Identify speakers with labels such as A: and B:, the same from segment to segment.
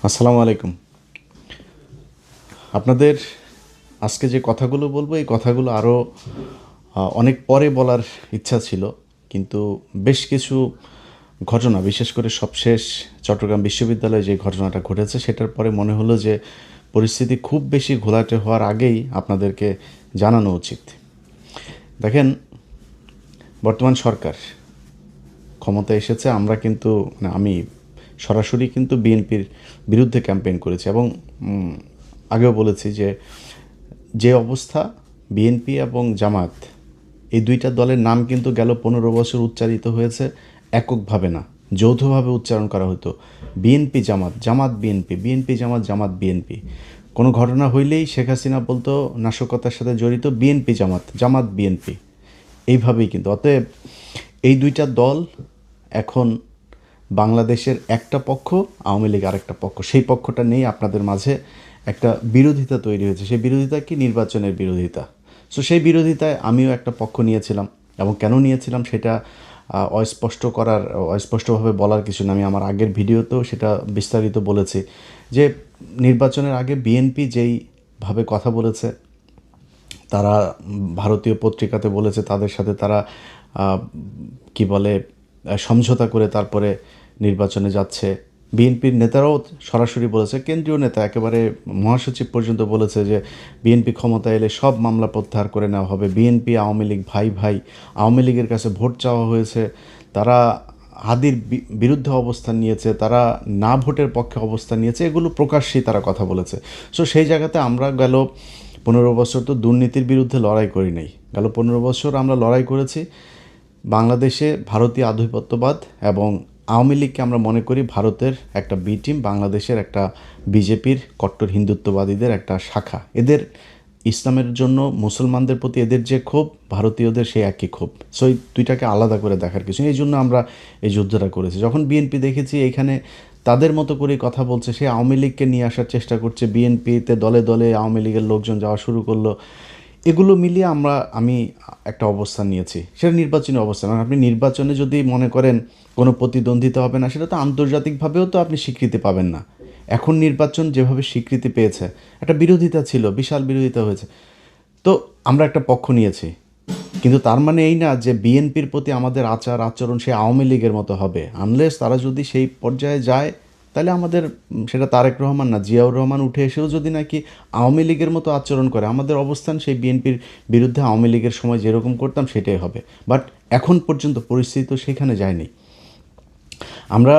A: আসসালামু আলাইকুম। আপনাদের আজকে যে কথাগুলো বলবো এই কথাগুলো আরও অনেক পরে বলার ইচ্ছা ছিল, কিন্তু বেশ কিছু ঘটনা, বিশেষ করে সবশেষ চট্টগ্রাম বিশ্ববিদ্যালয়ে যে ঘটনাটা ঘটেছে সেটার পরে মনে হলো যে পরিস্থিতি খুব বেশি ঘোলাটে হওয়ার আগেই আপনাদেরকে জানানো উচিত। দেখেন, বর্তমান সরকার ক্ষমতায় এসেছে, আমরা কিন্তু আমি সরাসরি কিন্তু বিএনপির বিরুদ্ধে ক্যাম্পেইন করেছি এবং আগেও বলেছি যে যে অবস্থা, বিএনপি এবং জামাত এই দুইটা দলের নাম কিন্তু গেল 15 বছর উচ্চারিত হয়েছে এককভাবে না, যৌথভাবে উচ্চারণ করা হতো। বিএনপি জামাত, জামাত বিএনপি, বিএনপি জামাত, জামাত বিএনপি। কোনো ঘটনা হইলেই শেখ হাসিনা বলতো নাশকতার সাথে জড়িত বিএনপি জামাত, জামাত বিএনপি, এইভাবেই কিন্তু। অতএব এই দুইটা দল এখন বাংলাদেশের একটা পক্ষ, আওয়ামী লীগ আরেকটা পক্ষ। সেই পক্ষটা নেই, আপনাদের মাঝে একটা বিরোধিতা তৈরি হয়েছে। সেই বিরোধিতা কি? নির্বাচনের বিরোধিতা। সো সেই বিরোধিতায় আমিও একটা পক্ষ নিয়েছিলাম, এবং কেন নিয়েছিলাম সেটা অস্পষ্টভাবে বলার কিছু না। আমি আমার আগের ভিডিওতেও সেটা বিস্তারিত বলেছি যে নির্বাচনের আগে বিএনপি যেইভাবে কথা বলেছে, তারা ভারতীয় পত্রিকাতে বলেছে তাদের সাথে তারা কি বলে সমঝোতা করে তারপরে নির্বাচনে যাচ্ছে। বিএনপির নেতারাও সরাসরি বলেছে, কেন্দ্রীয় নেতা একেবারে মহাসচিব পর্যন্ত বলেছে যে বিএনপি ক্ষমতায় এলে সব মামলা প্রত্যাহার করে নেওয়া হবে। বিএনপি আওয়ামী লীগ ভাই ভাই, আওয়ামী লীগের কাছে ভোট চাওয়া হয়েছে, তারা হাদির বিরুদ্ধে অবস্থান নিয়েছে, তারা না ভোটের পক্ষে অবস্থান নিয়েছে, এগুলো প্রকাশ্যেই তারা কথা বলেছে। সো সেই জায়গাতে আমরা গেল 15 বছর তো দুর্নীতির বিরুদ্ধে লড়াই করি নাই। গেল 15 বছর আমরা লড়াই করেছি বাংলাদেশে ভারতীয় আধিপত্যবাদ এবং আওয়ামী লীগকে আমরা মনে করি ভারতের একটা বি টিম, বাংলাদেশের একটা বিজেপির কট্টর হিন্দুত্ববাদীদের একটা শাখা। এদের ইসলামের জন্য, মুসলমানদের প্রতি এদের যে ক্ষোভ, ভারতীয়দের সেই একই ক্ষোভ। সো এই দুইটাকে আলাদা করে দেখার কিছু, এই জন্য আমরা এই যুদ্ধটা করেছি। যখন বিএনপি দেখেছি এইখানে তাদের মতো করেই কথা বলছে, সে আওয়ামী লীগকে নিয়ে আসার চেষ্টা করছে, বিএনপিতে দলে দলে আওয়ামী লীগের লোকজন যাওয়া শুরু করলো, এগুলো মিলিয়ে আমি একটা অবস্থান নিয়েছি। সেটা নির্বাচনী অবস্থান। আর আপনি নির্বাচনে যদি মনে করেন কোনো প্রতিদ্বন্দ্বিতা হবে না, সেটা তো আন্তর্জাতিকভাবেও তো আপনি স্বীকৃতি পাবেন না। এখন নির্বাচন যেভাবে স্বীকৃতি পেয়েছে, একটা বিরোধিতা ছিল, বিশাল বিরোধিতা হয়েছে, তো আমরা একটা পক্ষ নিয়েছি। কিন্তু তার মানে এই না যে বিএনপির প্রতি আমাদের আচার আচরণ সে আওয়ামী লীগের মতো হবে। আনলেস তারা যদি সেই পর্যায়ে যায়, তাহলে আমাদের সেটা তারেক রহমান না, জিয়াউর রহমান উঠে এসেও যদি নাকি আওয়ামী লীগের মতো আচরণ করে, আমাদের অবস্থান সেই বিএনপির বিরুদ্ধে আওয়ামী লীগের সময় যেরকম করতাম সেটাই হবে। বাট এখন পর্যন্ত পরিস্থিতি তো সেখানে যায়নি। আমরা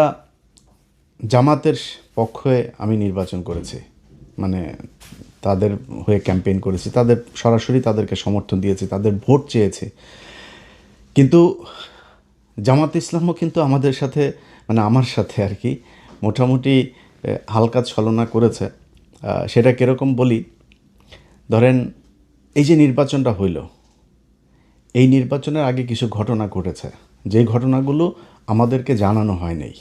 A: জামাতের পক্ষে আমি নির্বাচন করেছি, মানে তাদের হয়ে ক্যাম্পেইন করেছি, তাদের সরাসরি তাদেরকে সমর্থন দিয়েছি, তাদের ভোট চেয়েছি। কিন্তু জামাত ইসলামও কিন্তু আমাদের সাথে, মানে আমার সাথে আর কি, মোটামুটি হালকা ছলনা করেছে। সেটা কীরকম বলি, ধরেন এই যে নির্বাচনটা হইল, এই নির্বাচনের আগে কিছু ঘটনা ঘটেছে, যেই ঘটনাগুলো আমাদেরকে জানানো হয় নাই,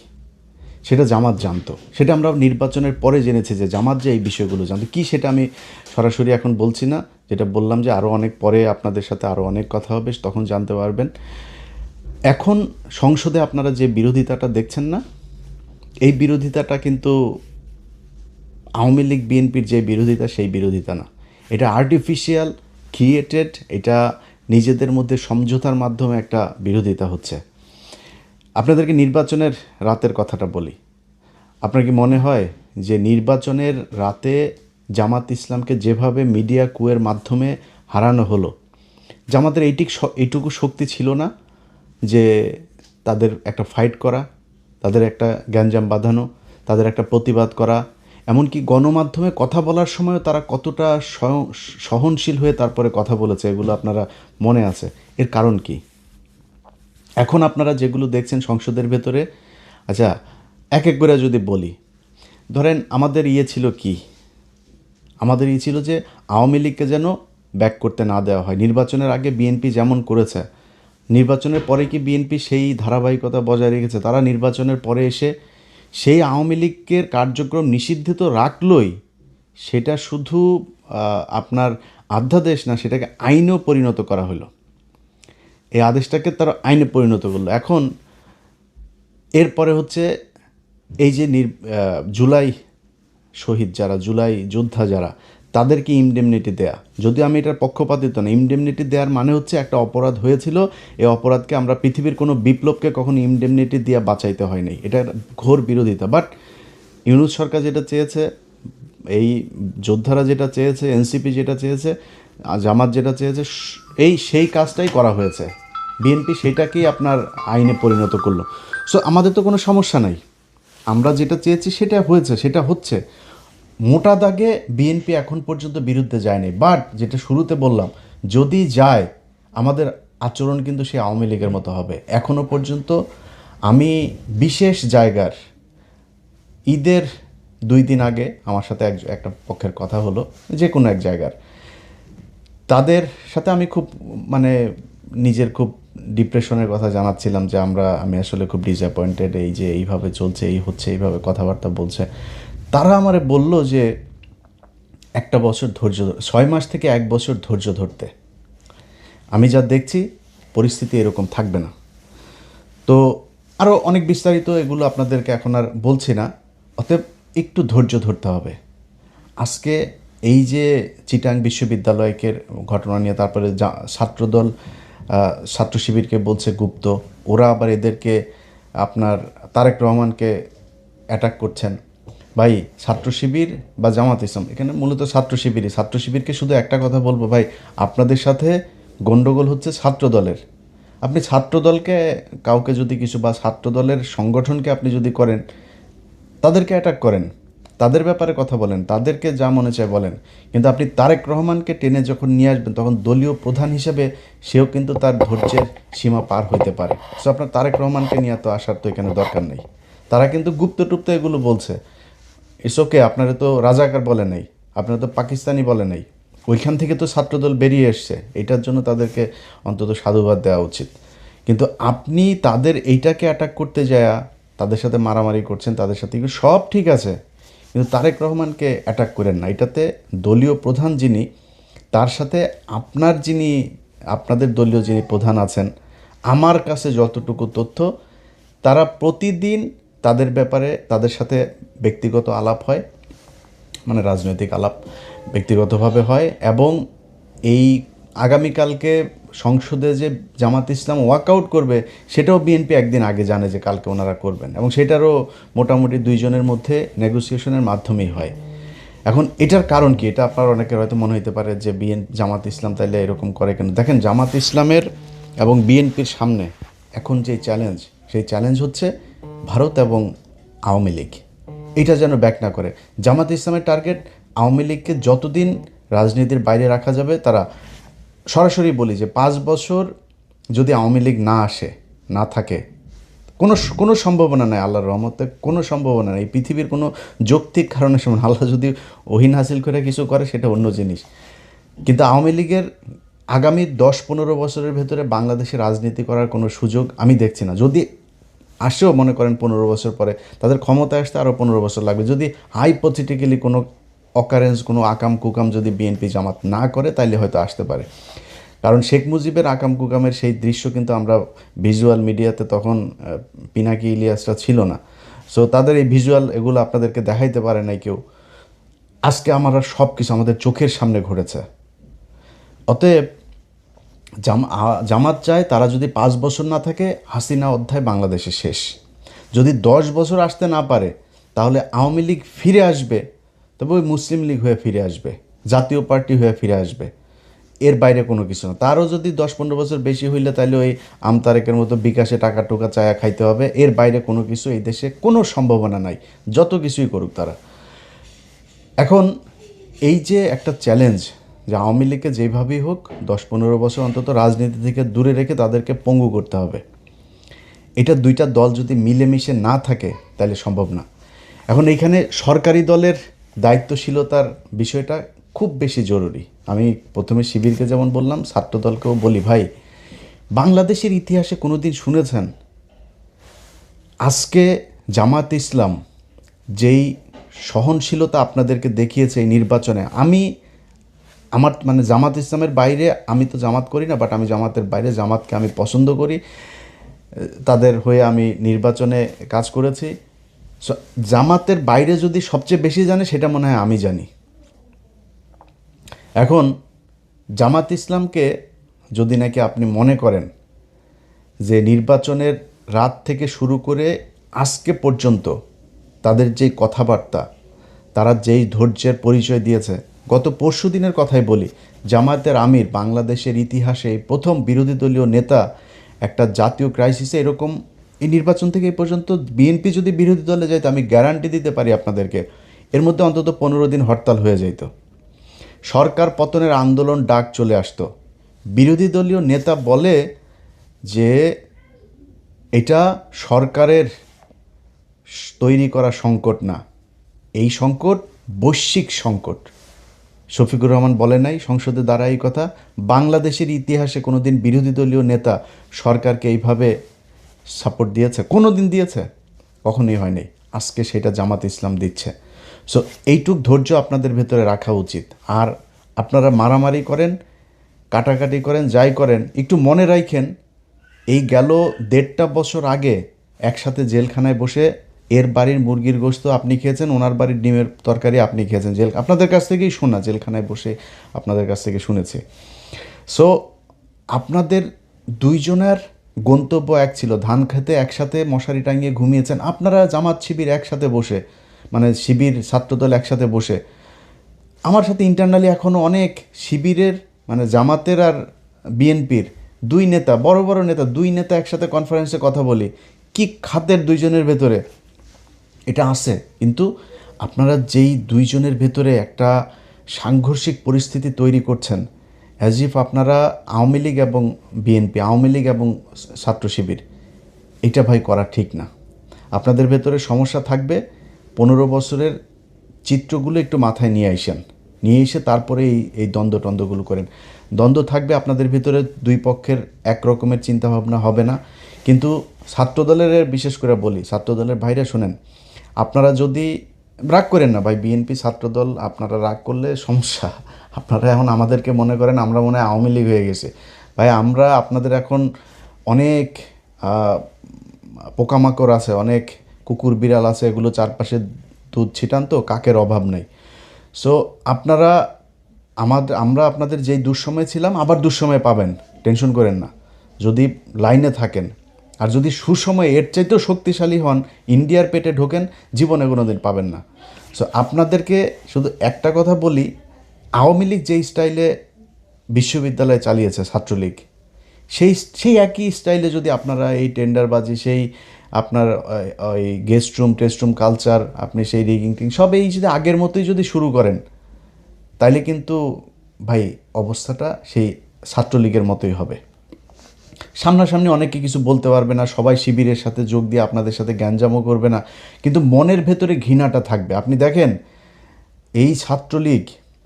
A: সেটা জামাত জানতো। সেটা আমরা নির্বাচনের পরে জেনেছি যে জামাত যে এই বিষয়গুলো জানতো। কী সেটা আমি সরাসরি এখন বলছি না, যেটা বললাম যে আরও অনেক পরে আপনাদের সাথে আরও অনেক কথা হবে, তখন জানতে পারবেন। এখন সংসদে আপনারা যে বিরোধিতাটা দেখছেন না, এই বিরোধিতাটা কিন্তু আওয়ামী লীগ বিএনপির যে বিরোধিতা সেই বিরোধিতা না, এটা আর্টিফিশিয়াল ক্রিয়েটেড, এটা নিজেদের মধ্যে সমঝোতার মাধ্যমে একটা বিরোধিতা হচ্ছে। আপনাদেরকে নির্বাচনের রাতের কথাটা বলি। আপনার কি মনে হয় যে নির্বাচনের রাতে জামাত ইসলামকে যেভাবে মিডিয়া কুয়ের মাধ্যমে হারানো হলো, জামাতের এইটুকু শক্তি ছিল না যে তাদের একটা ফাইট করা, তাদের একটা গ্যাঞ্জাম বাঁধানো, তাদের একটা প্রতিবাদ করা, এমনকি গণমাধ্যমে কথা বলার সময়ও তারা কতটা সহনশীল হয়ে তারপরে কথা বলেছে, এগুলো আপনারা মনে আছে। এর কারণ কি? এখন আপনারা যেগুলো দেখছেন সংসদের ভেতরে, আচ্ছা এক এক করে যদি বলি, ধরেন আমাদের ছিল কি, আমাদের ছিল যে আওয়ামী লীগকে যেন ব্যাক করতে না দেওয়া হয়। নির্বাচনের আগে বিএনপি যেমন করেছে, নির্বাচনের পরে কি বিএনপি সেই ধারাবাহিকতা বজায় রেখেছে? তারা নির্বাচনের পরে এসে সেই আওয়ামী লীগের কার্যক্রম নিষিদ্ধ তো রাখলই, সেটা শুধু আপনার অধ্যাদেশ না, সেটাকে আইনেও পরিণত করা হলো। এই আদেশটাকে তারা আইনে পরিণত করলো। এখন এরপরে হচ্ছে এই যে জুলাই শহীদ যারা, জুলাই যোদ্ধা যারা, তাদেরকে ইনডেমনিটি দেয়া। যদিও আমি এটার পক্ষপাতিত্ব না, ইনডেমনিটি দেওয়ার মানে হচ্ছে একটা অপরাধ হয়েছিল, এই অপরাধকে আমরা পৃথিবীর কোনো বিপ্লবকে কখনো ইনডেমনিটি দিয়ে বাঁচাইতে হয়নি, এটার ঘোর বিরোধিতা। বাট ইউনূস সরকার যেটা চেয়েছে, এই যোদ্ধারা যেটা চেয়েছে, এনসিপি যেটা চেয়েছে, জামাত যেটা চেয়েছে, সেই কাজটাই করা হয়েছে। বিএনপি সেটাকেই আপনার আইনে পরিণত করলো। সো আমাদের তো কোনো সমস্যা নাই, আমরা যেটা চেয়েছি সেটা হয়েছে, সেটা হচ্ছে। মোটা দাগে বিএনপি এখন পর্যন্ত বিরুদ্ধে যায়নি, বাট যেটা শুরুতে বললাম, যদি যায় আমাদের আচরণ কিন্তু সেই আওয়ামী লীগের মতো হবে। এখনও পর্যন্ত আমি বিশেষ জায়গার ঈদের 2 দিন আগে আমার সাথে একটা পক্ষের কথা হলো, যে কোনো এক জায়গার, তাদের সাথে আমি খুব মানে নিজের খুব ডিপ্রেশনের কথা জানাচ্ছিলাম যে আমি আসলে খুব ডিসঅ্যাপয়েন্টেড, এই যে এইভাবে চলছে, এই হচ্ছে, এইভাবে কথাবার্তা বলছে। তারা আমারে বলল যে 1 বছর ধৈর্য, 6 মাস থেকে 1 বছর ধৈর্য ধরতে। আমি যা দেখছি পরিস্থিতি এরকম থাকবে না। তো আরও অনেক বিস্তারিত এগুলো আপনাদেরকে এখন আর বলছি না, অতএব একটু ধৈর্য ধরতে হবে। আজকে এই যে চিটাং বিশ্ববিদ্যালয়কের ঘটনা নিয়ে, তারপরে ছাত্রদল ছাত্র শিবিরকে বলছে গুপ্ত, ওরা আবার এদেরকে আপনার তারেক রহমানকে অ্যাটাক করছেন। ভাই, ছাত্র শিবির বা জামাত ইসলাম, এখানে মূলত ছাত্র শিবিরকে শুধু একটা কথা বলবো, ভাই আপনাদের সাথে গণ্ডগোল হচ্ছে ছাত্র দলের। আপনি ছাত্র দলকে কাউকে যদি কিছু, বা ছাত্র দলের সংগঠনকে আপনি যদি করেন, তাদেরকে অ্যাটাক করেন, তাদের ব্যাপারে কথা বলেন, তাদেরকে যা মনে চায় বলেন, কিন্তু আপনি তারেক রহমানকে টেনে যখন নিয়ে আসবেন, তখন দলীয় প্রধান হিসেবে সেও কিন্তু তার ধৈর্যের সীমা পার হইতে পারে। সো আপনার তারেক রহমানকে নিয়ে তো আসার তো এখানে দরকার নেই। তারা কিন্তু গুপ্ত টুপ্ত এগুলো বলছে, ইটস ওকে, আপনারা তো রাজাকার বলে নেই, আপনারা তো পাকিস্তানি বলে নেই, ওইখান থেকে তো ছাত্রদল বেরিয়ে এসছে, এটার জন্য তাদেরকে অন্তত সাধুবাদ দেওয়া উচিত। কিন্তু আপনি তাদের এইটাকে অ্যাটাক করতে যায়া তাদের সাথে মারামারি করছেন, তাদের সাথে সব ঠিক আছে, কিন্তু তারেক রহমানকে অ্যাটাক করেন না। এটাতে দলীয় প্রধান যিনি, তার সাথে আপনাদের দলীয় যিনি প্রধান আছেন, আমার কাছে যতটুকু তথ্য, তারা প্রতিদিন তাদের ব্যাপারে তাদের সাথে ব্যক্তিগত আলাপ হয়, মানে রাজনৈতিক আলাপ ব্যক্তিগতভাবে হয়। এবং এই আগামীকালকে সংসদে যে জামাত ইসলাম ওয়াকআউট করবে, সেটাও বিএনপি একদিন আগে জানে যে কালকে ওনারা করবেন, এবং সেটারও মোটামুটি 2 জনের মধ্যে নেগোসিয়েশনের মাধ্যমেই হয়। এখন এটার কারণ কি, এটা আপনার অনেকের হয়তো মনে হতে পারে যে জামাত ইসলাম তাইলে এরকম করে কেন। দেখেন, জামাত ইসলামের এবং বিএনপির সামনে এখন যে চ্যালেঞ্জ, সেই চ্যালেঞ্জ হচ্ছে ভারত এবং আওয়ামী লীগ। এটা যেন ব্যাক না করে। জামাত ইসলামের টার্গেট আওয়ামী লীগকে যতদিন রাজনীতির বাইরে রাখা যাবে, তারা সরাসরি বলি যে 5 বছর যদি আওয়ামী লীগ না আসে, না থাকে, কোনো সম্ভাবনা নেই, আল্লাহর রহমতে কোনো সম্ভাবনা নেই, পৃথিবীর কোনো যৌক্তিক কারণে সমান। আল্লাহ যদি ওহীন হাসিল করে কিছু করে সেটা অন্য জিনিস, কিন্তু আওয়ামী লীগের আগামী 10-15 বছরের ভেতরে বাংলাদেশে রাজনীতি করার কোনো সুযোগ আমি দেখছি না। যদি আসেও, মনে করেন 15 বছর পরে, তাদের ক্ষমতায় আসতে আরও 15 বছর লাগবে। যদি হাইপোথেটিক্যালি কোনো অকারেন্স, কোনো আকাম কুকাম যদি বিএনপি জামাত না করে, তাইলে হয়তো আসতে পারে। কারণ শেখ মুজিবের আকাম কুকামের সেই দৃশ্য কিন্তু আমরা ভিজুয়াল মিডিয়াতে তখন পিনাকি ইলিয়াসরা ছিল না, সো তাদের এই ভিজুয়াল এগুলো আপনাদেরকে দেখাইতে পারে নাই কেউ। আজকে আমরা সব কিছু আমাদের চোখের সামনে ঘটেছে। অতএব জামাত চায়, তারা যদি 5 বছর না থাকে, হাসিনা অধ্যায় বাংলাদেশে শেষ। যদি 10 বছর আসতে না পারে, তাহলে আওয়ামী লীগ ফিরে আসবে, তবে ওই মুসলিম লীগ হয়ে ফিরে আসবে, জাতীয় পার্টি হয়ে ফিরে আসবে, এর বাইরে কোনো কিছু না। তারও যদি 10-15 বছর বেশি হইলে, তাহলে ওই আমতারেকের মতো বিকাশে টাকা টোকা চায়া খাইতে হবে, এর বাইরে কোনো কিছু এই দেশে কোনো সম্ভাবনা নাই, যত কিছুই করুক তারা। এখন এই যে একটা চ্যালেঞ্জ, যে আওয়ামী লীগকে যেভাবেই হোক 10-15 বছর অন্তত রাজনীতি থেকে দূরে রেখে তাদেরকে পঙ্গু করতে হবে, এটা দুইটা দল যদি মিলেমিশে না থাকে তাহলে সম্ভব না। এখন এইখানে সরকারি দলের দায়িত্বশীলতার বিষয়টা খুব বেশি জরুরি। আমি প্রথমে শিবিরকে যেমন বললাম, ছাত্র দলকেও বলি, ভাই বাংলাদেশের ইতিহাসে কোনো দিন শুনেছেন আজকে জামাত ইসলাম যেই সহনশীলতা আপনাদেরকে দেখিয়েছে এই নির্বাচনে? আমার মানে জামাত ইসলামের বাইরে, আমি তো জামাত করি না, বাট আমি জামাতের বাইরে জামাতকে আমি পছন্দ করি, তাদের হয়ে আমি নির্বাচনে কাজ করেছি। সো জামাতের বাইরে যদি সবচেয়ে বেশি জানে সেটা মনে হয় আমি জানি। এখন জামাত ইসলামকে যদি নাকি আপনি মনে করেন যে নির্বাচনের রাত থেকে শুরু করে আজকে পর্যন্ত তাদের যেই কথাবার্তা, তারা যেই ধৈর্যের পরিচয় দিয়েছে, গত পরশু দিনের কথাই বলি, জামায়াতের আমির বাংলাদেশের ইতিহাসে প্রথম বিরোধী দলীয় নেতা একটা জাতীয় ক্রাইসিসে এরকম, এই নির্বাচন থেকে এই পর্যন্ত বিএনপি যদি বিরোধী দলে যাইতো আমি গ্যারান্টি দিতে পারি আপনাদেরকে এর মধ্যে অন্তত 15 দিন হরতাল হয়ে যেত, সরকার পতনের আন্দোলন ডাক চলে আসতো। বিরোধী দলীয় নেতা বলে যে এটা সরকারের তৈরি করা সংকট না, এই সংকট বৈশ্বিক সংকট। শফিকুর রহমান বলে নাই সংসদে দাঁড়ায় এই কথা। বাংলাদেশের ইতিহাসে কোনো দিন বিরোধী দলীয় নেতা সরকারকে এইভাবে সাপোর্ট দিয়েছে? কোনো দিন দিয়েছে? কখনোই হয়নি। আজকে সেটা জামাত ইসলাম দিচ্ছে। সো এইটুক ধৈর্য আপনাদের ভেতরে রাখা উচিত। আর আপনারা মারামারি করেন, কাটাকাটি করেন, যাই করেন, একটু মনে রাখেন এই গেল 1.5 বছর আগে একসাথে জেলখানায় বসে এর বাড়ির মুরগির গোশত আপনি খেয়েছেন, ওনার বাড়ির ডিমের তরকারি আপনি খেয়েছেন, আপনাদের কাছ থেকেই শোনা, জেলখানায় বসে আপনাদের কাছ থেকে শুনেছি। সো আপনাদের দুইজনের গন্তব্য এক ছিল, ধান খেতে একসাথে মশারি টাঙিয়ে ঘুমিয়েছেন আপনারা, জামাত শিবির একসাথে বসে, মানে শিবির ছাত্রদল একসাথে বসে। আমার সাথে ইন্টারনালি এখনও অনেক শিবিরের, মানে জামাতের আর বিএনপির দুই নেতা, বড় বড় নেতা, দুই নেতা একসাথে কনফারেন্সে কথা বলি, কি খাতের দুইজনের ভেতরে এটা আছে। কিন্তু আপনারা যেই দুইজনের ভেতরে একটা সাংঘর্ষিক পরিস্থিতি তৈরি করছেন, অ্যাজ ইফ আপনারা আওয়ামী লীগ এবং বিএনপি, আওয়ামী লীগ এবং ছাত্র শিবির, এটা ভাই করা ঠিক না। আপনাদের ভেতরে সমস্যা থাকবে, 15 বছরের চিত্রগুলো একটু মাথায় নিয়ে আসেন, নিয়ে এসে তারপরে এই দ্বন্দ্বগুলো করেন। দ্বন্দ্ব থাকবে আপনাদের ভিতরে, দুই পক্ষের এক রকমের চিন্তাভাবনা হবে না। কিন্তু ছাত্রদলের, বিশেষ করে বলি ছাত্রদলের ভাইরা শোনেন, আপনারা যদি রাগ করেন না ভাই, বিএনপি ছাত্রদল আপনারা রাগ করলে সমস্যা। আপনারা এখন আমাদেরকে মনে করেন আমরা মনে হয় আওয়ামী লীগ হয়ে গেছে। ভাই আমরা আপনাদের এখন অনেক পোকামাকড় আছে, অনেক কুকুর বিড়াল আছে, এগুলো চারপাশে দুধ ছিটান, তো কাকের অভাব নেই। সো আপনারা আমরা আপনাদের যেই দুঃসময় ছিলাম আবার দুঃসময় পাবেন, টেনশন করেন না যদি লাইনে থাকেন। আর যদি সুসময় এর চাইতেও শক্তিশালী হন, ইন্ডিয়ার পেটে ঢোকেন, জীবনে কোনো দিন পাবেন না। সো আপনাদেরকে শুধু একটা কথা বলি, আওয়ামী লীগ যেই স্টাইলে বিশ্ববিদ্যালয় চালিয়েছে ছাত্রলীগ, সেই একই স্টাইলে যদি আপনারা এই টেন্ডারবাজি, সেই আপনার ওই guest room test room culture, আপনি সেই রিগিং টিং সব এই যদি আগের মতোই যদি শুরু করেন, তাইলে কিন্তু ভাই অবস্থাটা সেই ছাত্রলীগের মতোই হবে। সামনাসামনি অনেকে কিছু বলতে পারবে না, সবাই শিবিরের সাথে যোগ দিয়ে আপনাদের সাথে গ্যাঞ্জামও করবে না, কিন্তু মনের ভেতরে ঘৃণাটা থাকবে। আপনি দেখেন এই ছাত্রলীগ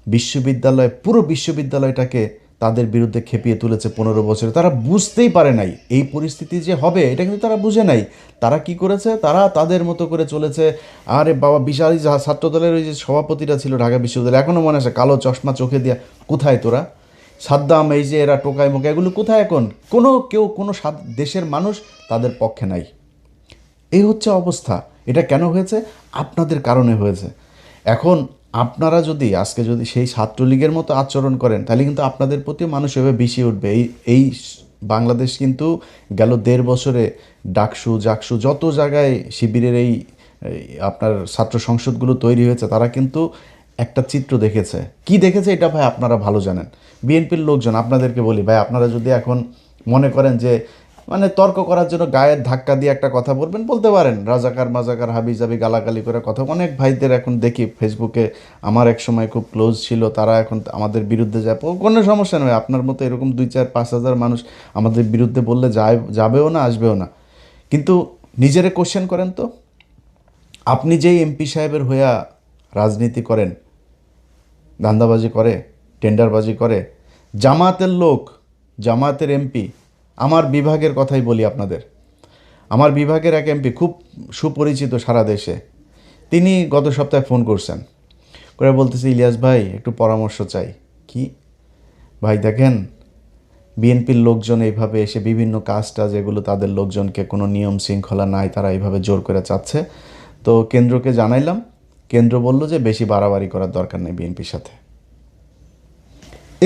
A: বিশ্ববিদ্যালয়, পুরো বিশ্ববিদ্যালয়টাকে তাদের বিরুদ্ধে খেপিয়ে তুলেছে 15 বছরে। তারা বুঝতেই পারে নাই এই পরিস্থিতি যে হবে, এটা কিন্তু তারা বুঝে নাই। তারা কি করেছে, তারা তাদের মতো করে চলেছে। আরে বাবা, বিশাল ছাত্রদলের ওই যে সভাপতিটা ছিল ঢাকা বিশ্ববিদ্যালয়, এখনও মনে আছে, কালো চশমা চোখে দিয়া, কোথায় তোরা? সাদ্দাম, এই যে এরা টোকাই মোকা, এগুলো কোথায় এখন? কোনো দেশের মানুষ তাদের পক্ষে নাই। এই হচ্ছে অবস্থা। এটা কেন হয়েছে? আপনাদের কারণে হয়েছে। এখন আপনারা যদি আজকে যদি সেই ছাত্রলীগের মতো আচরণ করেন, তাহলে কিন্তু আপনাদের প্রতি মানুষ এভাবে বেশি উঠবে। এই বাংলাদেশ কিন্তু গেল 1.5 বছরে ডাকসু জাকসু যত জায়গায় শিবিরের এই আপনার ছাত্র সংসদগুলো তৈরি হয়েছে, তারা কিন্তু একটা চিত্র দেখেছে। কি দেখেছে এটা ভাই আপনারা ভালো জানেন। বিএনপির লোকজন, আপনাদেরকে বলি ভাই, আপনারা যদি এখন মনে করেন যে মানে তর্ক করার জন্য গায়ের ধাক্কা দিয়ে একটা কথা বলবেন, বলতে পারেন, রাজাকার মাজাকার হাবি জাবি গালাগালি করে কথা। অনেক ভাইদের এখন দেখি ফেসবুকে, আমার এক সময় খুব ক্লোজ ছিল, তারা এখন আমাদের বিরুদ্ধে যায়, কোনো সমস্যা নয়। আপনার মতো এরকম 2-4-5 হাজার মানুষ আমাদের বিরুদ্ধে বললে যাবেও না, আসবেও না। কিন্তু নিজেরে কোশ্চেন করেন তো, আপনি যেই এমপি সাহেবের হইয়া রাজনীতি করেন, ধান্দাবাজি করে, টেন্ডারবাজি করে, জামাতের লোক, জামাতের এমপি, আমার বিভাগের কথাই বলি আপনাদের, আমার বিভাগের এক এমপি খুব সুপরিচিত সারা দেশে, তিনি গত সপ্তাহে ফোন করছেন, করে বলতেছে, ইলিয়াস ভাই একটু পরামর্শ চাই। কি ভাই? দেখেন বিএনপির লোকজন এইভাবে এসে বিভিন্ন কাজটা, যেগুলো তাদের লোকজনকে কোনো নিয়ম শৃঙ্খলা নাই, তারা এইভাবে জোর করে চাচ্ছে, তো কেন্দ্রকে জানাইলাম, কেন্দ্র বলল যে বেশি বাড়াবাড়ি করার দরকার নেই বিএনপির সাথে।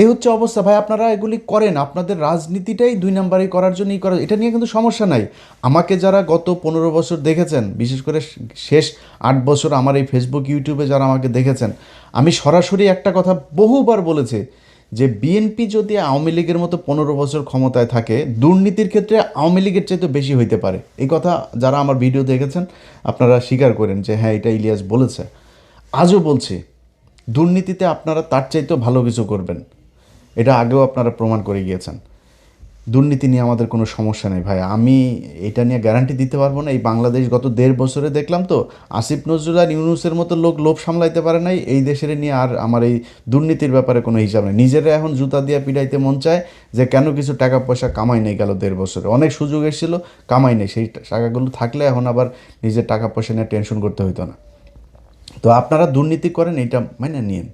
A: এই হচ্ছে অবস্থা ভাই। আপনারা এগুলি করেন, আপনাদের রাজনীতিটাই 2 নাম্বারই করার জন্যই করা, এটা নিয়ে কিন্তু সমস্যা নাই। আমাকে যারা গত 15 বছর দেখেছেন, বিশেষ করে শেষ 8 বছর আমার এই ফেসবুক ইউটিউবে যারা আমাকে দেখেছেন, আমি সরাসরি একটা কথা বহুবার বলেছি যে বিএনপি যদি আওয়ামী লীগের মতো 15 বছর ক্ষমতায় থাকে, দুর্নীতির ক্ষেত্রে আওয়ামী লীগের চাইতে বেশি হইতে পারে। এই কথা যারা আমার ভিডিও দেখেছেন আপনারা স্বীকার করেন যে হ্যাঁ, এটা ইলিয়াস বলেছে। আজও বলছি, দুর্নীতিতে আপনারা তার চাইতেও ভালো কিছু করবেন, এটা আগেও আপনারা প্রমাণ করে গিয়েছেন। দুর্নীতি নিয়ে আমাদের কোনো সমস্যা নেই ভাই, আমি এটা নিয়ে গ্যারান্টি দিতে পারবো না। এই বাংলাদেশ গত 1.5 বছরে দেখলাম তো, আসিফ নজরুল আর ইউনূসের মতো লোক লোভ সামলাইতে পারে নাই, এই দেশের নিয়ে আর আমার এই দুর্নীতির ব্যাপারে কোনো হিসাব নেই। নিজেরা এখন জুতা দিয়ে পিটাইতে মন চায় যে কেন কিছু টাকা পয়সা কামাই নেই গেল 1.5 বছরে। অনেক সুযোগ এসেছিলো, কামাই নেই, সেই টাকাগুলো থাকলে এখন আবার নিজের টাকা পয়সা নিয়ে টেনশন করতে হইতো না। তো আপনারা দুর্নীতি করেন, এটা মানে নিন।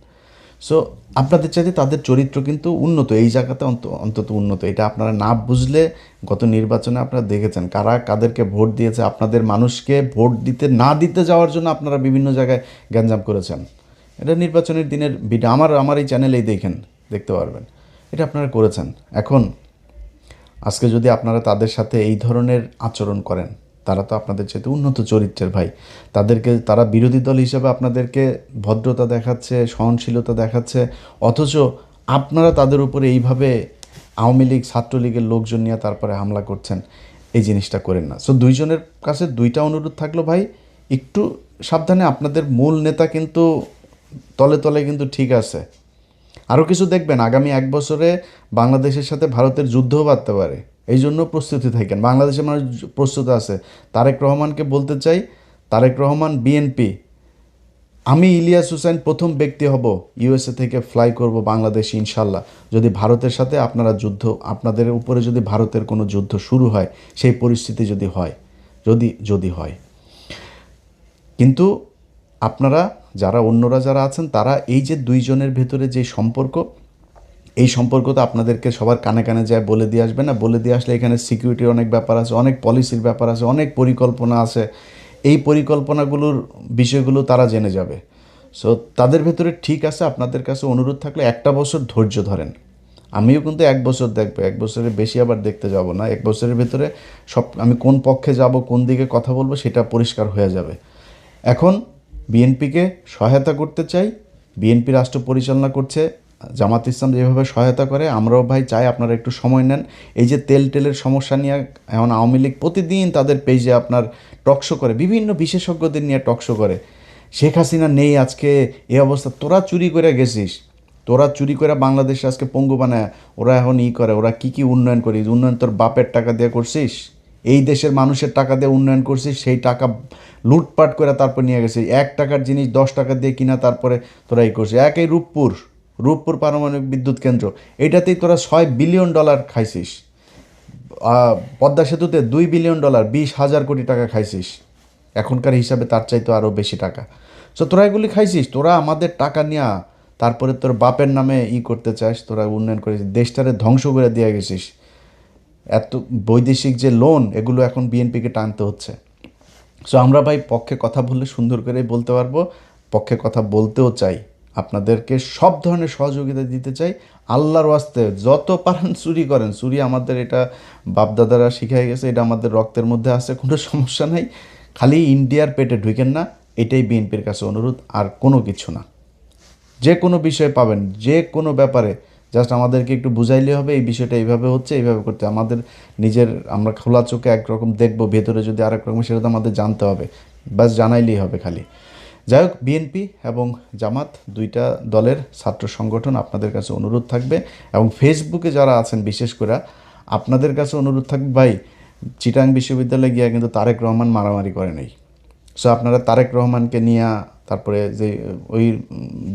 A: সো আপনাদের চাইতে তাদের চরিত্র কিন্তু উন্নত, এই জায়গাতে অন্তত উন্নত। এটা আপনারা না বুঝলে গত নির্বাচনে আপনারা দেখেছেন কারা কাদেরকে ভোট দিয়েছে। আপনাদের মানুষকে ভোট দিতে না দিতে যাওয়ার জন্য আপনারা বিভিন্ন জায়গায় গ্যাঞ্জাম করেছেন। এটা নির্বাচনের দিনের ভিডিও আমার এই চ্যানেলেই দেখতে পারবেন, এটা আপনারা করেছেন। এখন আজকে যদি আপনারা তাদের সাথে এই ধরনের আচরণ করেন, তারা তো আপনাদের চাইতে উন্নত চরিত্রের ভাই। তারা বিরোধী দল হিসেবে আপনাদেরকে ভদ্রতা দেখাচ্ছে, সহনশীলতা দেখাচ্ছে, অথচ আপনারা তাদের উপরে এইভাবে আওয়ামী লীগ ছাত্রলীগের লোকজন নিয়ে তারপরে হামলা করছেন। এই জিনিসটা করেন না। সো দুইজনের কাছে 2টা অনুরোধ থাকলো ভাই, একটু সাবধানে। আপনাদের মূল নেতা কিন্তু তলে তলে কিন্তু ঠিক আছে। আরও কিছু দেখবেন, আগামী 1 বছরে বাংলাদেশের সাথে ভারতের যুদ্ধও বাড়তে পারে, এই জন্য প্রস্তুতি থাকেন। বাংলাদেশের মানুষ প্রস্তুত আছে। তারেক রহমানকে বলতে চাই, তারেক রহমান, বিএনপি, আমি ইলিয়াস হোসেন প্রথম ব্যক্তি হব ইউএসএ থেকে ফ্লাই করব বাংলাদেশে ইনশাল্লাহ, যদি ভারতের সাথে আপনারা আপনাদের উপরে যদি ভারতের কোনো যুদ্ধ শুরু হয়, সেই পরিস্থিতি যদি হয়, যদি হয়। কিন্তু আপনারা অন্যরা যারা আছেন, তারা এই যে 2 জনের ভেতরে যে সম্পর্ক, এই সম্পর্ক তো আপনাদেরকে সবার কানে কানে যায় বলে দিয়ে আসবে না। বলে দিয়ে আসলে এখানে সিকিউরিটির অনেক ব্যাপার আছে, অনেক পলিসির ব্যাপার আছে, অনেক পরিকল্পনা আছে। এই পরিকল্পনাগুলোর বিষয়গুলো তারা জেনে যাবে। সো তাদের ভেতরে ঠিক আছে। আপনাদের কাছে অনুরোধ থাকলে 1টা বছর ধৈর্য ধরেন। আমিও কিন্তু 1 বছর দেখবো, 1 বছরের বেশি আবার দেখতে যাব না। 1 বছরের ভেতরে আমি কোন পক্ষে যাব, কোন দিকে কথা বলবো, সেটা পরিষ্কার হয়ে যাবে। এখন বিএনপিকে সহায়তা করতে চাই। বিএনপি রাষ্ট্র পরিচালনা করছে, জামাত ইসলাম যেভাবে সহায়তা করে, আমরাও ভাই চাই আপনারা একটু সময় নেন। এই যে তেলের সমস্যা নিয়ে এখন আওয়ামী লীগ প্রতিদিন তাদের পেজে আপনার টকশো করে, বিভিন্ন বিশেষজ্ঞদের নিয়ে টকশো করে। শেখ হাসিনা নেই আজকে, এই অবস্থা, তোরা চুরি করে গেছিস, তোরা চুরি করে বাংলাদেশে আজকে পঙ্গু বানায় ওরা এখন করে। ওরা কি উন্নয়ন করিস? উন্নয়ন তোর বাপের টাকা দিয়ে করছিস, এই দেশের মানুষের টাকা দিয়ে উন্নয়ন করছিস। সেই টাকা লুটপাট করে তারপর নিয়ে গেছিস। 1 টাকার জিনিস 10 টাকা দিয়ে কিনা তারপরে তোরা এই করছিস। এই রূপপুর পারমাণবিক বিদ্যুৎ কেন্দ্র, এটাতেই তোরা $6 বিলিয়ন খাইছিস। পদ্মা সেতুতে $2 বিলিয়ন, 20,000 কোটি টাকা খাইছিস। এখনকার হিসাবে তার চাইতে আরও বেশি টাকা। সো তোরা এগুলি খাইছিস, তোরা আমাদের টাকা নিয়ে তারপরে তোর বাপের নামে করতে চাস, তোরা উন্নয়ন করেছিস, দেশটারে ধ্বংস করে দিয়ে গেছিস। এত বৈদেশিক যে লোন, এগুলো এখন বিএনপিকে টানতে হচ্ছে। সো আমরা ভাই পক্ষে কথা বললে সুন্দর করেই বলতে পারবো, পক্ষে কথা বলতেও চাই, আপনাদেরকে সব ধরনের সহযোগিতা দিতে চাই। আল্লাহর ওয়াস্তে যত পারেন চুরি করেন, চুরি আমাদের এটা বাপদাদারা শিখাই গেছে, এটা আমাদের রক্তের মধ্যে আছে, কোনো সমস্যা নাই। খালি ইন্ডিয়ার পেটে ঢুকেন না, এটাই বিএনপির কাছে অনুরোধ, আর কোনো কিছু না। যে কোনো বিষয় পাবেন, যে কোনো ব্যাপারে জাস্ট আমাদেরকে একটু বুঝাইলে হবে এই বিষয়টা এইভাবে হচ্ছে, এইভাবে করতে। আমাদের আমরা খোলা চোখে একরকম দেখবো, ভেতরে যদি আরেক রকম, সেটা তো আমাদের জানতে হবে। বাস জানাইলেই হবে খালি। যাই হোক, বিএনপি এবং জামাত 2টা দলের ছাত্র সংগঠন, আপনাদের কাছে অনুরোধ থাকবে, এবং ফেসবুকে যারা আছেন বিশেষ করে আপনাদের কাছে অনুরোধ থাকবে ভাই, চিটাং বিশ্ববিদ্যালয়ে গিয়া কিন্তু তারেক রহমান মারামারি করে নেই। সো আপনারা তারেক রহমানকে নিয়ে, তারপরে যে ওই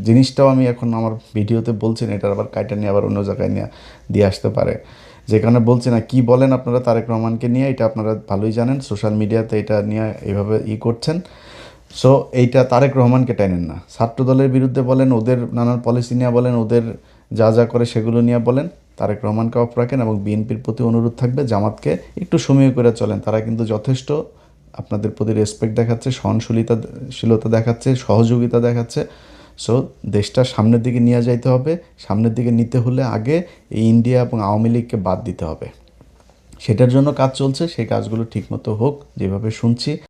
A: জিনিসটাও আমি এখন আমার ভিডিওতে বলছি না, এটার আবার কাইটা নিয়ে আবার অন্য জায়গায় নিয়ে দিয়ে আসতে পারে, যেখানে বলছি না কি বলেন আপনারা তারেক রহমানকে নিয়ে, এটা আপনারা ভালোই জানেন। সোশ্যাল মিডিয়াতে এটা নিয়ে এইভাবে করছেন। সো এইটা তারেক রহমানকে টানেন না। ছাত্রদলের বিরুদ্ধে বলেন, ওদের নানান পলিসি নিয়ে বলেন, ওদের যা করে সেগুলো নিয়ে বলেন, তারেক রহমানকে অফ রাখেন। এবং বিএনপির প্রতি অনুরোধ থাকবে, জামাতকে একটু সময় করে চলেন, তারা কিন্তু যথেষ্ট আপনাদের প্রতি রেসপেক্ট দেখাচ্ছে, সহনশীলতা দেখাচ্ছে, সহযোগিতা দেখাচ্ছে। সো দেশটা সামনের দিকে নিয়ে যাইতে হবে। সামনের দিকে নিতে হলে আগে এই ইন্ডিয়া এবং আওয়ামী লীগকে বাদ দিতে হবে। সেটার জন্য কাজ চলছে, সেই কাজগুলো ঠিকমতো হোক, যেভাবে শুনছি